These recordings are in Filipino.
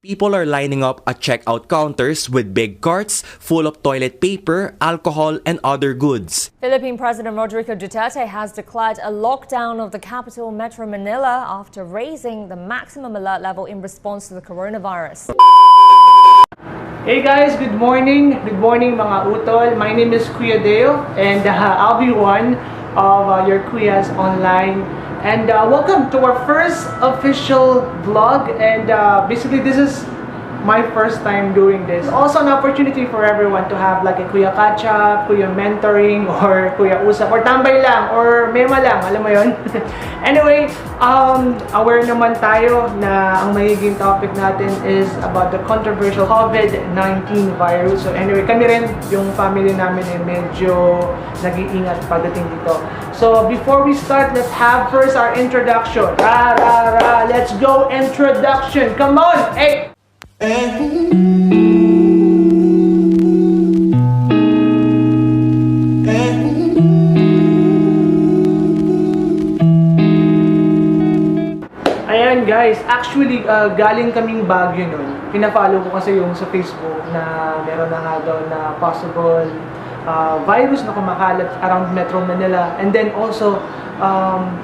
People are lining up at checkout counters with big carts full of toilet paper, alcohol, and other goods. Philippine President Rodrigo Duterte has declared a lockdown of the capital Metro Manila after raising the maximum alert level in response to the coronavirus. Hey guys, good morning. Good morning mga utol. My name is Kuya Dale and I'll be one of your Kuyas online. And welcome to our first official vlog, and basically this is my first time doing this. Also an opportunity for everyone to have like a Kuya Catch-up, Kuya Mentoring, or Kuya Usap, or tambay lang, or mema lang, alam mo yun? Anyway, aware naman tayo na ang magiging topic natin is about the controversial COVID-19 virus. So anyway, kami rin, yung family namin ay medyo nag-iingat pagdating dito. So before we start, let's have first our introduction. Let's go introduction. Come on! Hey! Ayan guys, actually galing kaming Baguio nun. Pinafollow ko kasi yung sa Facebook na meron na nga daw na possible virus na kumakalat around Metro Manila. And then also,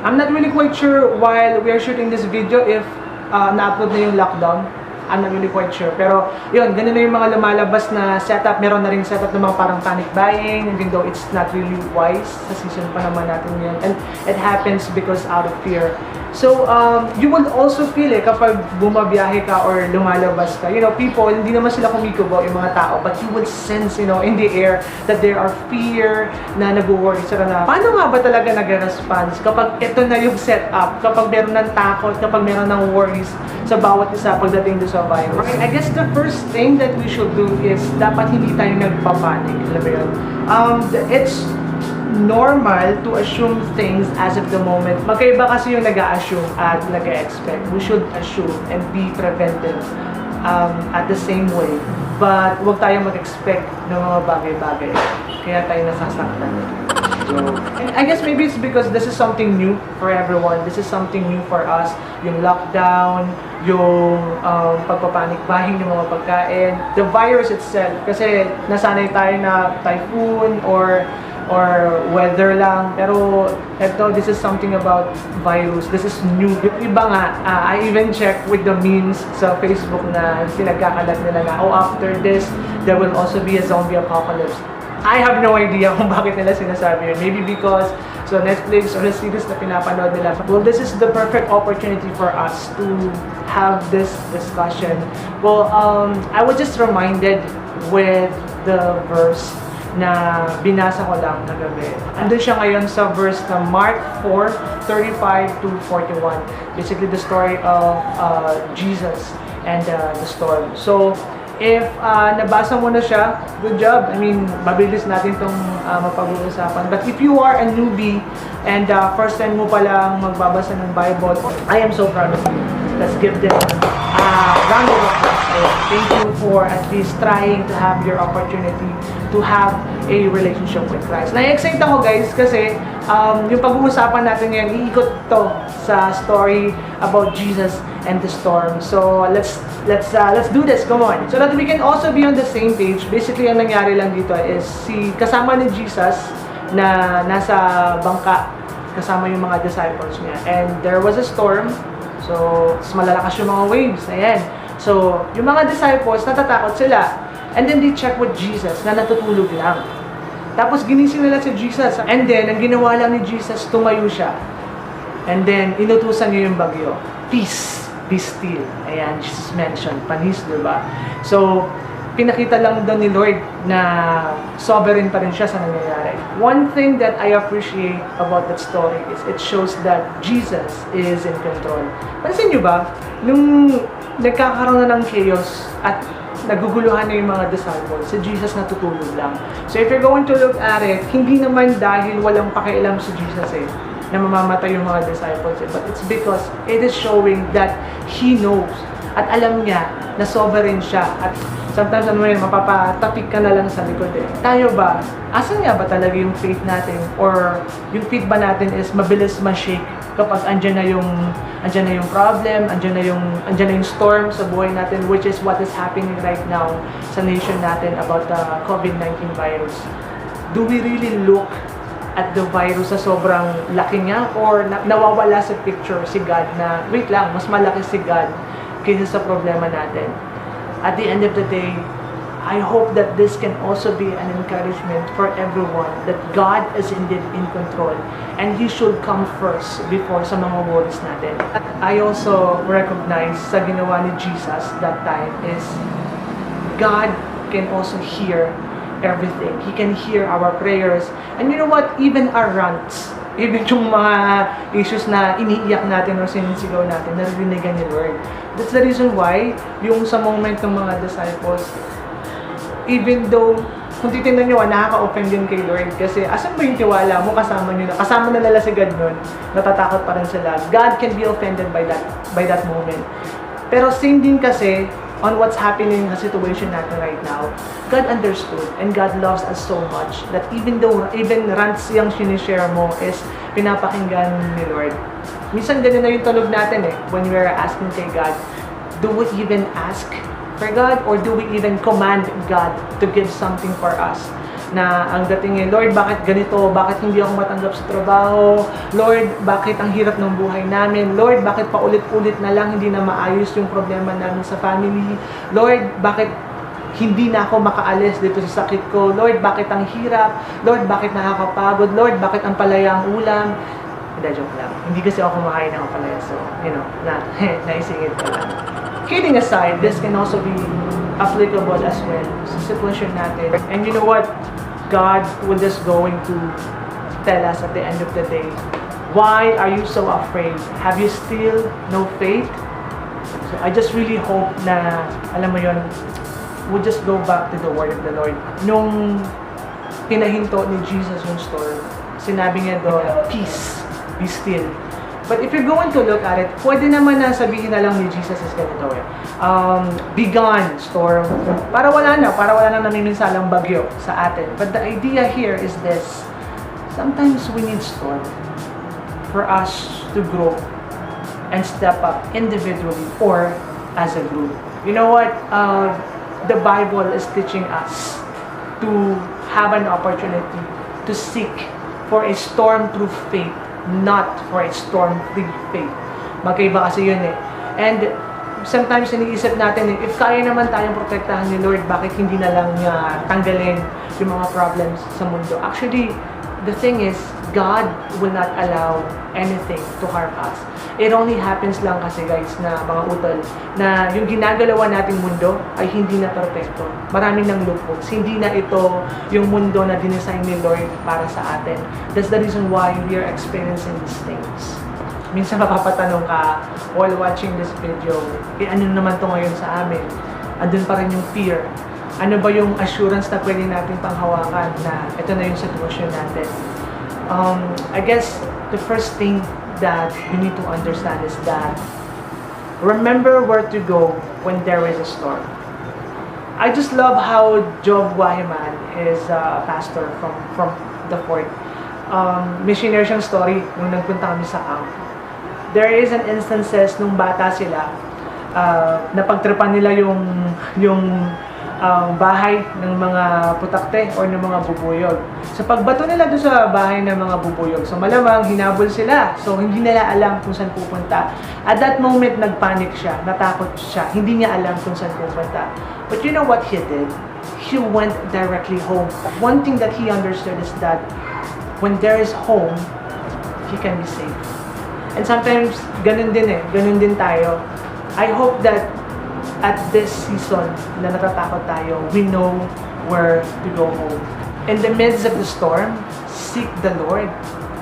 I'm not really quite sure while we are shooting this video if na-upload na yung lockdown. I'm not really quite sure. Pero yun, ganun na yung mga lumalabas na setup. Meron na rin setup ng mga parang panic buying, even though it's not really wise. Sa season pa naman natin yan. And it happens because out of fear. So, you will also feel it kapag bumabiyahe ka or lumalabas ka. You know, people, hindi naman sila kumikubo yung mga tao, but you will sense, you know, in the air that there are fear na nagwoworry sila na, paano nga ba talaga nag-response kapag ito na yung setup, kapag meron ng takot, kapag meron ng worries sa bawat isa pagdating doon sa virus. Okay, I guess the first thing that we should do is dapat hindi tayo nagpapanik. Alam mo yun? It's normal to assume things as of the moment. Magkaiba kasi yung nag-a-assume at nag-a-expect. We should assume and be preventive at the same way. But huwag tayong mag-expect ng mga bagay-bagay. Kaya tayo nasasaktan. So, I guess maybe it's because this is something new for everyone. This is something new for us. Yung lockdown, yung pagpapanik buying ng mga pagkain, the virus itself. Kasi nasanay tayo na typhoon or weather lang. Pero eto, this is something about virus. This is new. Yung iba nga, I even check with the memes sa Facebook na pinagkakalat nila na, oh, after this, there will also be a zombie apocalypse. I have no idea kung bakit nila sinasabi yun. Maybe because so Netflix or the series na pinapanood nila. Well, this is the perfect opportunity for us to have this discussion. Well, I was just reminded with the verse na binasa ko lang kagabi. Andun siya ngayon sa verse na Mark 4:35 to 41. Basically the story of Jesus and the storm. So, if nabasa mo na siya, good job. I mean, mabilis natin itong mapag-uusapan. But if you are a newbie and first time mo palang magbabasa ng Bible, I am so proud of you. Let's give them a round of applause. Thank you for at least trying to have your opportunity to have a relationship with Christ. Na-excite ako guys kasi yung pag-uusapan natin ngayon, iikot to sa story about Jesus and the storm. So let's do this. Come on. So that we can also be on the same page. Basically, ang nangyari lang dito is kasama ni Jesus na nasa bangka kasama yung mga disciples niya. And there was a storm. So malalakas yung mga waves. Ayan. So yung mga disciples natatakot sila. And then they check with Jesus na natutulog lang. Tapos ginising nila si Jesus. And then ang ginawa lang ni Jesus, tumayo siya. And then inutusan niya yung bagyo. Peace. Be still. Ayan, Jesus mentioned, panis, diba? So, pinakita lang doon ni Lord na sovereign pa rin siya sa nangyayari. One thing that I appreciate about that story is it shows that Jesus is in control. Pansin nyo ba, nung nagkakaroon na ng chaos at naguguluhan na yung mga disciples, si Jesus natutulog lang. So, if you're going to look at it, hindi naman dahil walang pakialam si Jesus na mamamatay yung mga disciples. But it's because it is showing that He knows at alam niya na sovereign siya. At sometimes mapapatapik ka na lang sa likod eh. Tayo ba? Asan nga ba talaga yung faith natin? Or yung faith ba natin is mabilis ma-shake kapag andyan na yung problem, andyan na yung storm sa buhay natin, which is what is happening right now sa nation natin about the COVID-19 virus. Do we really look at the virus sa sobrang laki niya, or nawawala sa picture si God na, wait lang, mas malaki si God kaysa sa problema natin? At the end of the day, I hope that this can also be an encouragement for everyone that God is indeed in control and He should come first before sa mga worries natin. I also recognize sa ginawa ni Jesus that time is God can also hear everything. He can hear our prayers. And you know what? Even our rants, even yung mga issues na iniiyak natin o sinisigaw natin, naririnig ni Lord. That's the reason why yung sa moment ng mga disciples, even though, kung titignan nyo, nakaka-offend din kay Lord kasi asan ba yung tiwala mo, kasama na nila si God nun, natatakot pa rin sila. God can be offended by that moment. Pero same din kasi on what's happening sa situation natin right now, God understood and God loves us so much that even rants yung sinishare mo is pinapakinggan ni Lord. Minsan ganun na yung tulog natin when we are asking kay God, do we even ask for God, or do we even command God to give something for us? Na ang dating Lord, bakit ganito? Bakit hindi ako matanggap sa trabaho? Lord, bakit ang hirap ng buhay namin? Lord, bakit paulit-ulit na lang hindi na maayos yung problema namin sa family? Lord, bakit hindi na ako makaalis dito sa sakit ko? Lord, bakit ang hirap? Lord, bakit nakakapagod? Lord, bakit ang palaya ang ulam? Hindi, joke lang. Hindi kasi ako kumakain ng palaya, so, naisingit ko lang. Kidding aside, this can also be applicable as well sa sitwasyon natin. And you know what? God will just going to tell us at the end of the day, why are you so afraid? Have you still no faith? So I just really hope na, alam mo yun, we'll just go back to the word of the Lord. Nung pinahinto ni Jesus yung storm, sinabi niya doon, peace, be still. But if you're going to look at it, pwede naman na sabihin na lang ni Jesus is ganito be gone, storm. Para wala na namiminsalang bagyo sa atin. But the idea here is this, sometimes we need storm for us to grow and step up individually or as a group. You know what? The Bible is teaching us to have an opportunity to seek for a storm-proof faith, not for a storm-free faith. Magkaiba kasi yun And sometimes iniisip natin if kaya naman tayong protektahan ni Lord, bakit hindi na lang niya tanggalin yung mga problems sa mundo? Actually, the thing is, God will not allow anything to harm us. It only happens lang kasi guys na mga utol, na yung ginagalawa nating mundo ay hindi na perfecto. Maraming ng loopholes. Hindi na ito yung mundo na dinesign ni Lord para sa atin. That's the reason why we are experiencing these things. Minsan mapapatanong ka while watching this video, ano naman to ngayon sa amin? Andun pa rin yung fear. Ano ba yung assurance na pwede natin panghawakan na ito na yung sitwasyon natin? I guess the first thing that you need to understand is that remember where to go when there is a storm. I just love how Job Wahiman is a pastor from the fort. Missionary siyang story nung nagpunta kami sa camp. There is an instances nung bata sila, napagtripan nila yung bahay ng mga putakte or ng mga bubuyog. So pagbato nila doon sa bahay ng mga bubuyog, so malamang hinabol sila. So hindi nila alam kung saan pupunta. At that moment, nagpanic siya, natakot siya. Hindi niya alam kung saan pupunta. But you know what he did? He went directly home. One thing that he understood is that when there is home, he can be safe. And sometimes, ganun din tayo. I hope that at this season na natatakot tayo, we know where to go home. In the midst of the storm, seek the Lord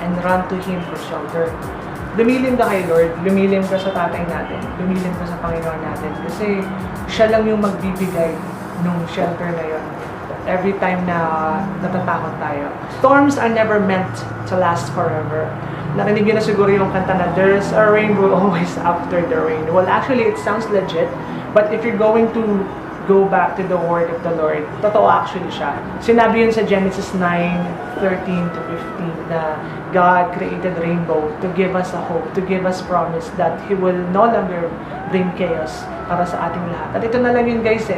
and run to Him for shelter. Lumilim ka kay Lord, lumilim ka sa tatay natin, lumilim ka sa Panginoon natin. Kasi siya lang yung magbibigay nung shelter na yun. Every time na natatakot tayo. Storms are never meant to last forever. Narinig yun na siguro yung kanta na there's a rainbow always after the rain. Well, actually, it sounds legit. But if you're going to go back to the word of the Lord. Totoo actually siya. Sinabi yun sa Genesis 9:13 to 15 na God created rainbow to give us a hope, to give us promise that He will no longer bring chaos para sa ating lahat. At ito na lang yun guys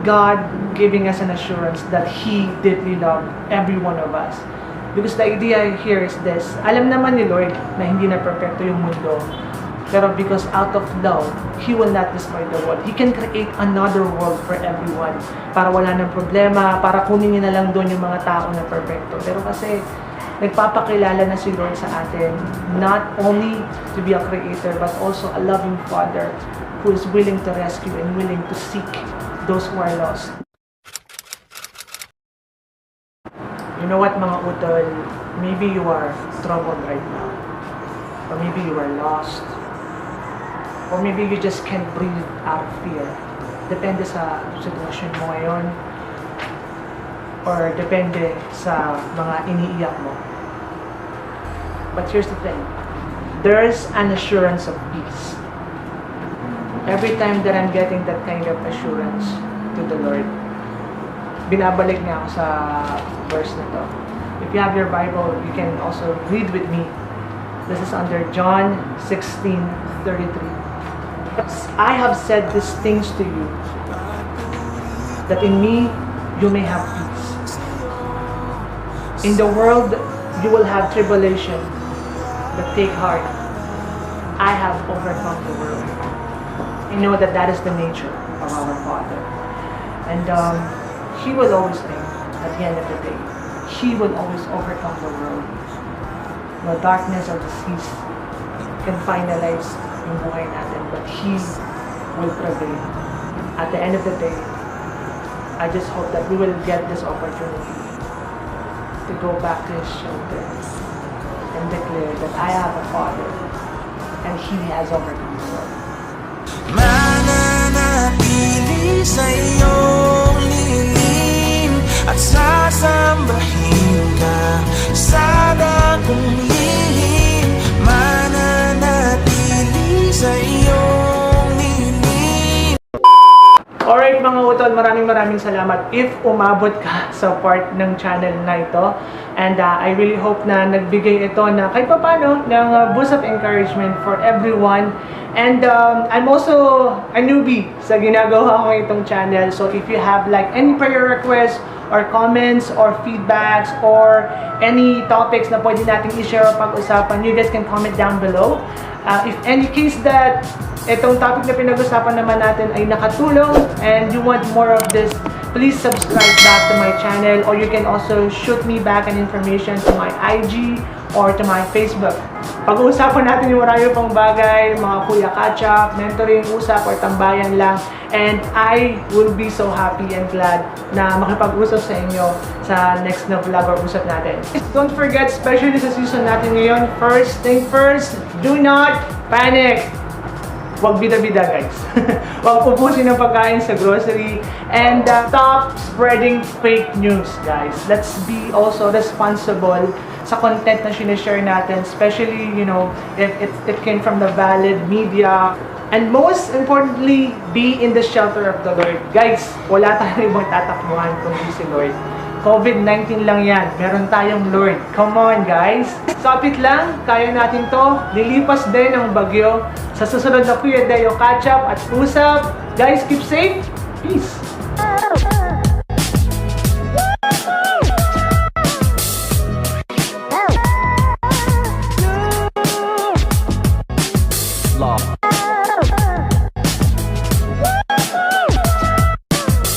God giving us an assurance that He deeply loved every one of us. Because the idea here is this, alam naman ni Lord na hindi na perfecto yung mundo. Pero because out of love, He will not destroy the world. He can create another world for everyone. Para wala ng problema, para kunin niya na lang doon yung mga tao na perfecto. Pero kasi, nagpapakilala na si Lord sa atin, not only to be a creator, but also a loving Father who is willing to rescue and willing to seek those who are lost. You know what mga utol, maybe you are troubled right now. Or maybe you are lost. Or maybe you just can't breathe out of fear. Depende sa sitwasyon mo ngayon. Or depende sa mga iniiyak mo. But here's the thing. There's an assurance of peace. Every time that I'm getting that kind of assurance to the Lord, binabalik niya ako sa verse na to. If you have your Bible, you can also read with me. This is under John 16:33. I have said these things to you, that in me you may have peace. In the world you will have tribulation, but take heart. I have overcome the world. You know that that is the nature of our Father. And He will always win at the end of the day. He will always overcome the world. The darkness or disease can finalize yung buhay natin, but He will prevail. At the end of the day, I just hope that we will get this opportunity to go back to His shelter and declare that I have a Father and He has overcome the world. Mananatili sa iyong lingin at sasambahin ka sa dakong lihim. Mananatili sa iyong lingin. Alright mga utol, maraming salamat if umabot ka sa part ng channel na ito. And I really hope na nagbigay ito na kahit papano ng boost of encouragement for everyone. And I'm also a newbie sa ginagawa ko itong channel. So if you have like any prayer requests or comments or feedbacks or any topics na pwede nating i-share o pag-usapan, you guys can comment down below. If any case that itong topic na pinag-usapan naman natin ay nakatulong and you want more of this, please subscribe back to my channel, or you can also shoot me back an information to my IG or to my Facebook. Pag-uusapan natin yung marami pang bagay, mga kuya catch-up, mentoring, usap, or tambayan lang. And I will be so happy and glad na makipag-usap sa inyo sa next na vlog or usap natin. Don't forget, especially sa season natin ngayon, first thing first, do not panic! Huwag bida-bida guys. Huwag ubusin ng pagkain sa grocery. And stop spreading fake news guys. Let's be also responsible sa content na sinishare natin. Especially, you know, if it came from the valid media. And most importantly, be in the shelter of the Lord. Guys, wala tayong ibang tatakbuhan kundi si Lord. COVID-19 lang yan. Meron tayong Lord. Come on, guys. Sapit lang. Kaya natin to. Lilipas din ang bagyo. Sa susunod na Kuya Tayo catch up at usap. Guys, keep safe. Peace.